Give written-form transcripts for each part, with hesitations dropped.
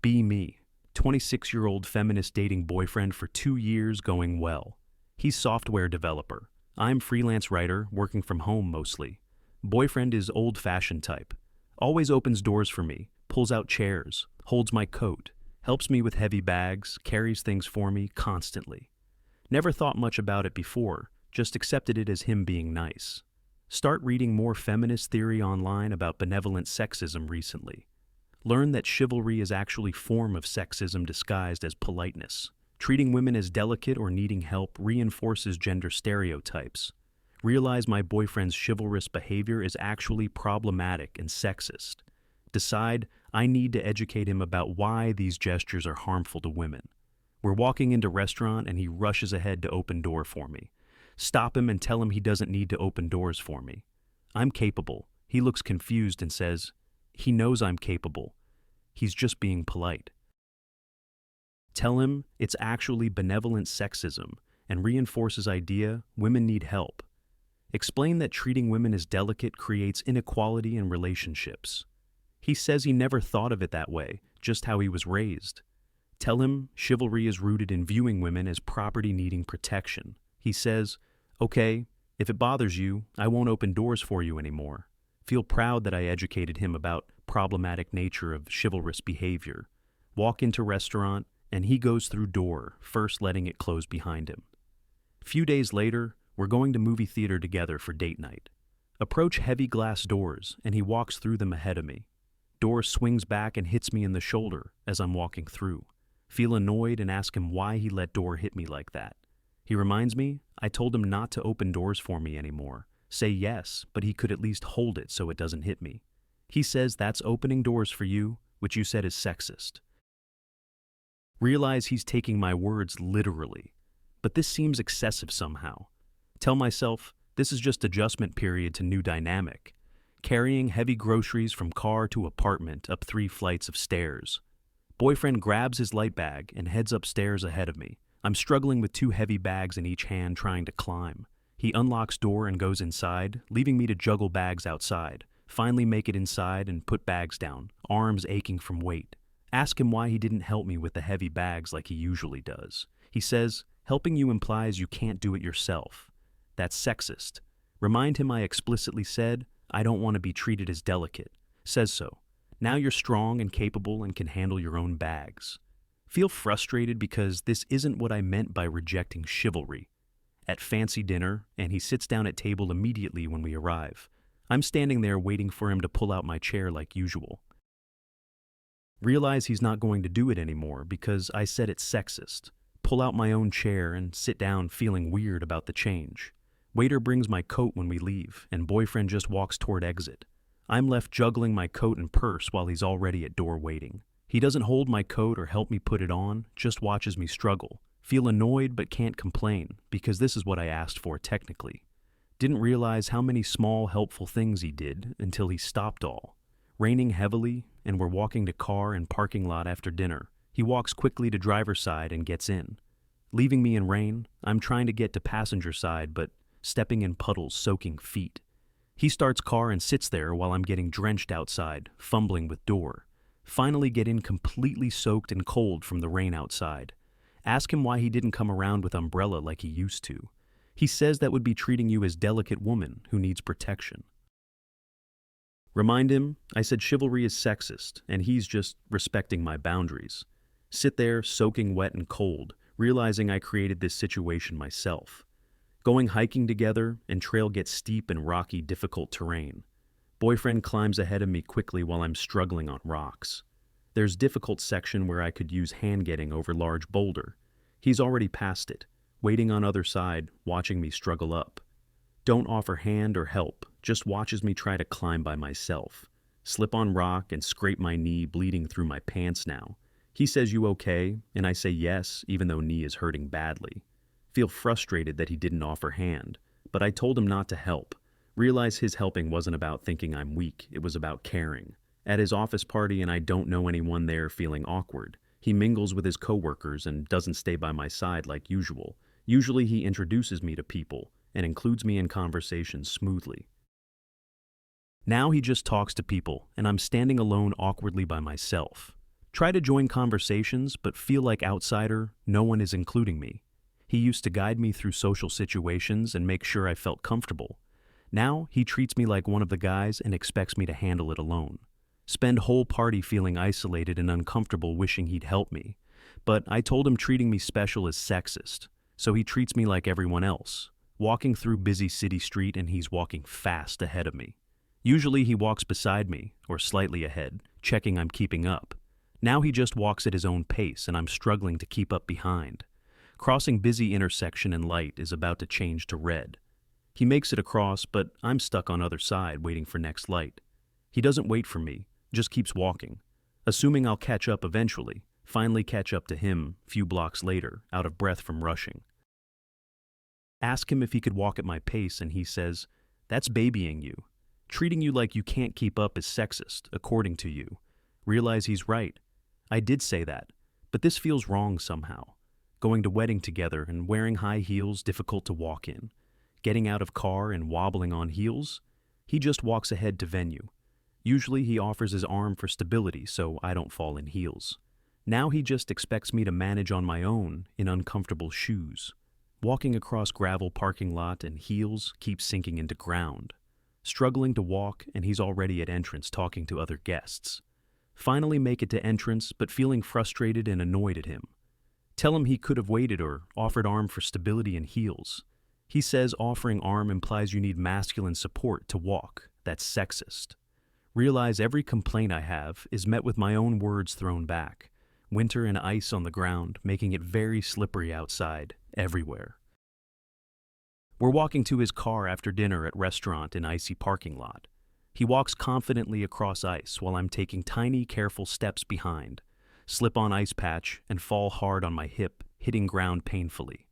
Be me. 26-year-old feminist dating boyfriend for 2 years going well. He's software developer. I'm freelance writer, working from home mostly. Boyfriend is old-fashioned type. Always opens doors for me, pulls out chairs, holds my coat, helps me with heavy bags, carries things for me constantly. Never thought much about it before, just accepted it as him being nice. Start reading more feminist theory online about benevolent sexism recently. Learn that chivalry is actually form of sexism disguised as politeness. Treating women as delicate or needing help reinforces gender stereotypes. Realize my boyfriend's chivalrous behavior is actually problematic and sexist. Decide I need to educate him about why these gestures are harmful to women. We're walking into restaurant and he rushes ahead to open door for me. Stop him and tell him he doesn't need to open doors for me. I'm capable. He looks confused and says, he knows I'm capable. He's just being polite. Tell him it's actually benevolent sexism and reinforce his idea women need help. Explain that treating women as delicate creates inequality in relationships. He says he never thought of it that way, just how he was raised. Tell him chivalry is rooted in viewing women as property needing protection. He says, okay, if it bothers you, I won't open doors for you anymore. Feel proud that I educated him about problematic nature of chivalrous behavior. Walk into restaurant, and he goes through door, first letting it close behind him. Few days later, we're going to movie theater together for date night. Approach heavy glass doors, and he walks through them ahead of me. Door swings back and hits me in the shoulder as I'm walking through. Feel annoyed and ask him why he let door hit me like that. He reminds me I told him not to open doors for me anymore. Say yes, but he could at least hold it so it doesn't hit me. He says that's opening doors for you, which you said is sexist. Realize he's taking my words literally, but this seems excessive somehow. Tell myself this is just adjustment period to new dynamic. Carrying heavy groceries from car to apartment up 3 flights of stairs. Boyfriend grabs his light bag and heads upstairs ahead of me. I'm struggling with 2 heavy bags in each hand trying to climb. He unlocks door and goes inside, leaving me to juggle bags outside. Finally make it inside and put bags down, arms aching from weight. Ask him why he didn't help me with the heavy bags like he usually does. He says, helping you implies you can't do it yourself. That's sexist. Remind him I explicitly said, I don't want to be treated as delicate. Says so. Now you're strong and capable and can handle your own bags. Feel frustrated because this isn't what I meant by rejecting chivalry. At fancy dinner, and he sits down at table immediately when we arrive. I'm standing there waiting for him to pull out my chair like usual. Realize he's not going to do it anymore because I said it's sexist. Pull out my own chair and sit down feeling weird about the change. Waiter brings my coat when we leave, and boyfriend just walks toward exit. I'm left juggling my coat and purse while he's already at door waiting. He doesn't hold my coat or help me put it on, just watches me struggle. Feel annoyed but can't complain, because this is what I asked for technically. Didn't realize how many small helpful things he did until he stopped all. Raining heavily, and we're walking to car and parking lot after dinner. He walks quickly to driver's side and gets in. Leaving me in rain, I'm trying to get to passenger side but stepping in puddles, soaking feet. He starts car and sits there while I'm getting drenched outside, fumbling with door. Finally get in completely soaked and cold from the rain outside. Ask him why he didn't come around with umbrella like he used to. He says that would be treating you as delicate woman who needs protection. Remind him I said chivalry is sexist and he's just respecting my boundaries. Sit there soaking wet and cold, realizing I created this situation myself. Going hiking together and trail gets steep and rocky, difficult terrain. Boyfriend climbs ahead of me quickly while I'm struggling on rocks. There's difficult section where I could use hand getting over large boulder. He's already past it, waiting on other side, watching me struggle up. Don't offer hand or help, just watches me try to climb by myself. Slip on rock and scrape my knee, bleeding through my pants now. He says you okay, and I say yes, even though knee is hurting badly. Feel frustrated that he didn't offer hand, but I told him not to help. Realize his helping wasn't about thinking I'm weak, it was about caring. At his office party and I don't know anyone there, feeling awkward. He mingles with his coworkers and doesn't stay by my side like usual. Usually he introduces me to people and includes me in conversations smoothly. Now he just talks to people and I'm standing alone awkwardly by myself. Try to join conversations, but feel like outsider, no one is including me. He used to guide me through social situations and make sure I felt comfortable. Now, he treats me like one of the guys and expects me to handle it alone. Spend whole party feeling isolated and uncomfortable wishing he'd help me. But I told him treating me special is sexist, so he treats me like everyone else. Walking through busy city street and he's walking fast ahead of me. Usually he walks beside me, or slightly ahead, checking I'm keeping up. Now he just walks at his own pace and I'm struggling to keep up behind. Crossing busy intersection and light is about to change to red. He makes it across, but I'm stuck on other side waiting for next light. He doesn't wait for me, just keeps walking, assuming I'll catch up eventually, finally catch up to him few blocks later, out of breath from rushing. Ask him if he could walk at my pace and he says, "That's babying you. Treating you like you can't keep up is sexist, according to you." Realize he's right. I did say that, but this feels wrong somehow. Going to wedding together and wearing high heels difficult to walk in. Getting out of car and wobbling on heels. He just walks ahead to venue. Usually he offers his arm for stability so I don't fall in heels. Now he just expects me to manage on my own in uncomfortable shoes. Walking across gravel parking lot and heels keep sinking into ground. Struggling to walk and he's already at entrance talking to other guests. Finally make it to entrance but feeling frustrated and annoyed at him. Tell him he could have waited or offered arm for stability in heels. He says offering arm implies you need masculine support to walk. That's sexist. Realize every complaint I have is met with my own words thrown back. Winter and ice on the ground, making it very slippery outside, everywhere. We're walking to his car after dinner at restaurant in icy parking lot. He walks confidently across ice while I'm taking tiny, careful steps behind. Slip on ice patch and fall hard on my hip, hitting ground painfully.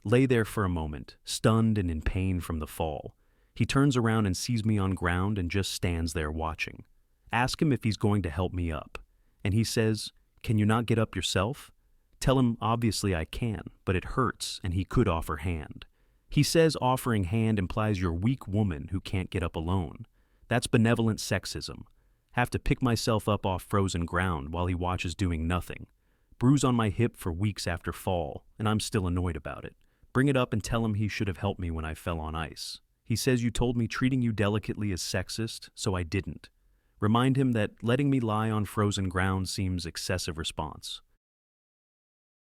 Lay there for a moment, stunned and in pain from the fall. He turns around and sees me on ground and just stands there watching. Ask him if he's going to help me up. And he says, "Can you not get up yourself?" Tell him obviously I can, but it hurts and he could offer hand. He says offering hand implies you're a weak woman who can't get up alone. That's benevolent sexism. Have to pick myself up off frozen ground while he watches doing nothing. Bruise on my hip for weeks after fall, and I'm still annoyed about it. Bring it up and tell him he should have helped me when I fell on ice. He says you told me treating you delicately is sexist, so I didn't. Remind him that letting me lie on frozen ground seems excessive response.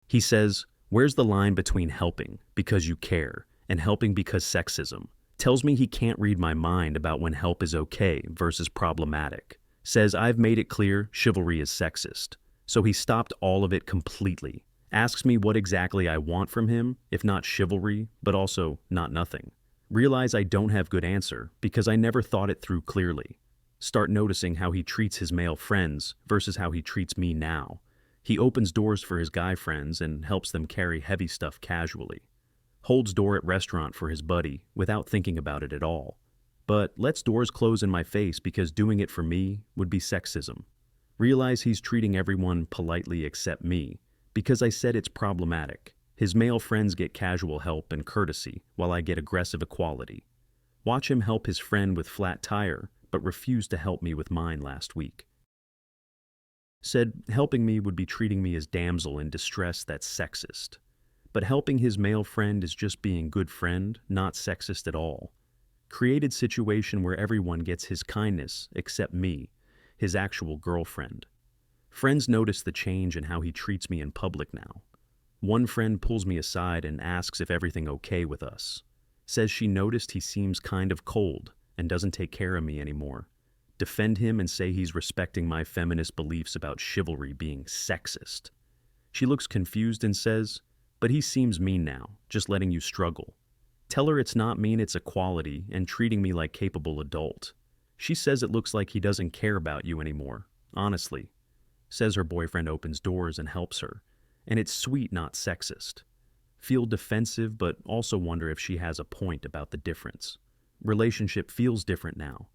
He says, where's the line between helping because you care and helping because sexism? Tells me he can't read my mind about when help is okay versus problematic. Says I've made it clear chivalry is sexist. So he stopped all of it completely. Asks me what exactly I want from him, if not chivalry, but also not nothing. Realize I don't have good answer because I never thought it through clearly. Start noticing how he treats his male friends versus how he treats me now. He opens doors for his guy friends and helps them carry heavy stuff casually. Holds door at restaurant for his buddy without thinking about it at all. But lets doors close in my face because doing it for me would be sexism. Realize he's treating everyone politely except me because I said it's problematic. His male friends get casual help and courtesy while I get aggressive equality. Watch him help his friend with flat tire but refused to help me with mine last week. Said helping me would be treating me as damsel in distress that's sexist. But helping his male friend is just being good friend, not sexist at all. Created situation where everyone gets his kindness except me, his actual girlfriend. Friends notice the change in how he treats me in public now. One friend pulls me aside and asks if everything okay with us. Says she noticed he seems kind of cold and doesn't take care of me anymore. Defend him and say he's respecting my feminist beliefs about chivalry being sexist. She looks confused and says, but he seems mean now, just letting you struggle. Tell her it's not mean, it's equality and treating me like capable adult. She says it looks like he doesn't care about you anymore, honestly. Says her boyfriend opens doors and helps her, and it's sweet, not sexist. Feel defensive, but also wonder if she has a point about the difference. Relationship feels different now.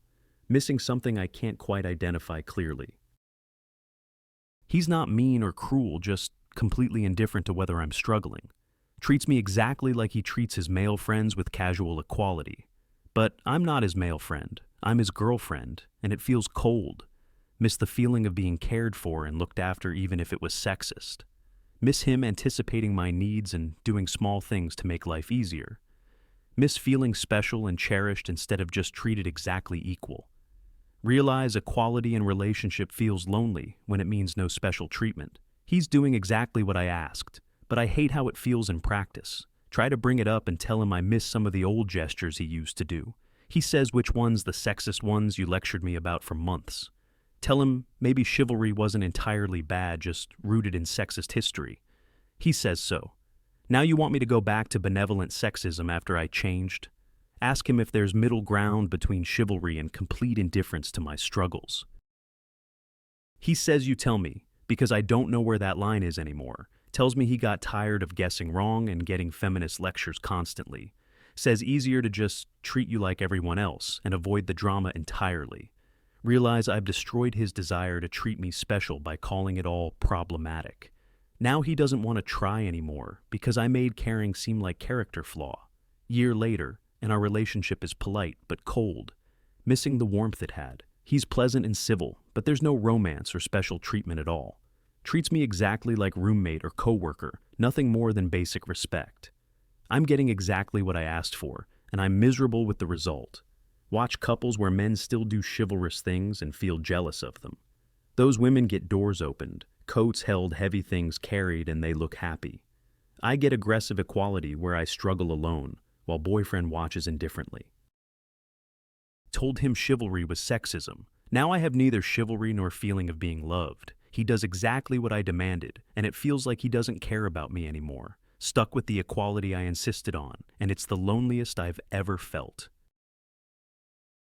Missing something I can't quite identify clearly. He's not mean or cruel, just completely indifferent to whether I'm struggling. Treats me exactly like he treats his male friends with casual equality. But I'm not his male friend. I'm his girlfriend, and it feels cold. Miss the feeling of being cared for and looked after even if it was sexist. Miss him anticipating my needs and doing small things to make life easier. Miss feeling special and cherished instead of just treated exactly equal. Realize equality in relationship feels lonely when it means no special treatment. He's doing exactly what I asked, but I hate how it feels in practice. Try to bring it up and tell him I miss some of the old gestures he used to do. He says which ones the sexist ones you lectured me about for months. Tell him maybe chivalry wasn't entirely bad, just rooted in sexist history. He says so. Now you want me to go back to benevolent sexism after I changed? Ask him if there's middle ground between chivalry and complete indifference to my struggles. He says you tell me, because I don't know where that line is anymore. Tells me he got tired of guessing wrong and getting feminist lectures constantly. Says easier to just treat you like everyone else and avoid the drama entirely. Realize I've destroyed his desire to treat me special by calling it all problematic. Now he doesn't want to try anymore because I made caring seem like character flaw. Year later, and our relationship is polite but cold, missing the warmth it had. He's pleasant and civil, but there's no romance or special treatment at all. Treats me exactly like roommate or coworker, nothing more than basic respect. I'm getting exactly what I asked for, and I'm miserable with the result. Watch couples where men still do chivalrous things and feel jealous of them. Those women get doors opened, coats held, heavy things carried, and they look happy. I get aggressive equality where I struggle alone, while boyfriend watches indifferently. Told him chivalry was sexism. Now I have neither chivalry nor feeling of being loved. He does exactly what I demanded, and it feels like he doesn't care about me anymore. Stuck with the equality I insisted on, and it's the loneliest I've ever felt.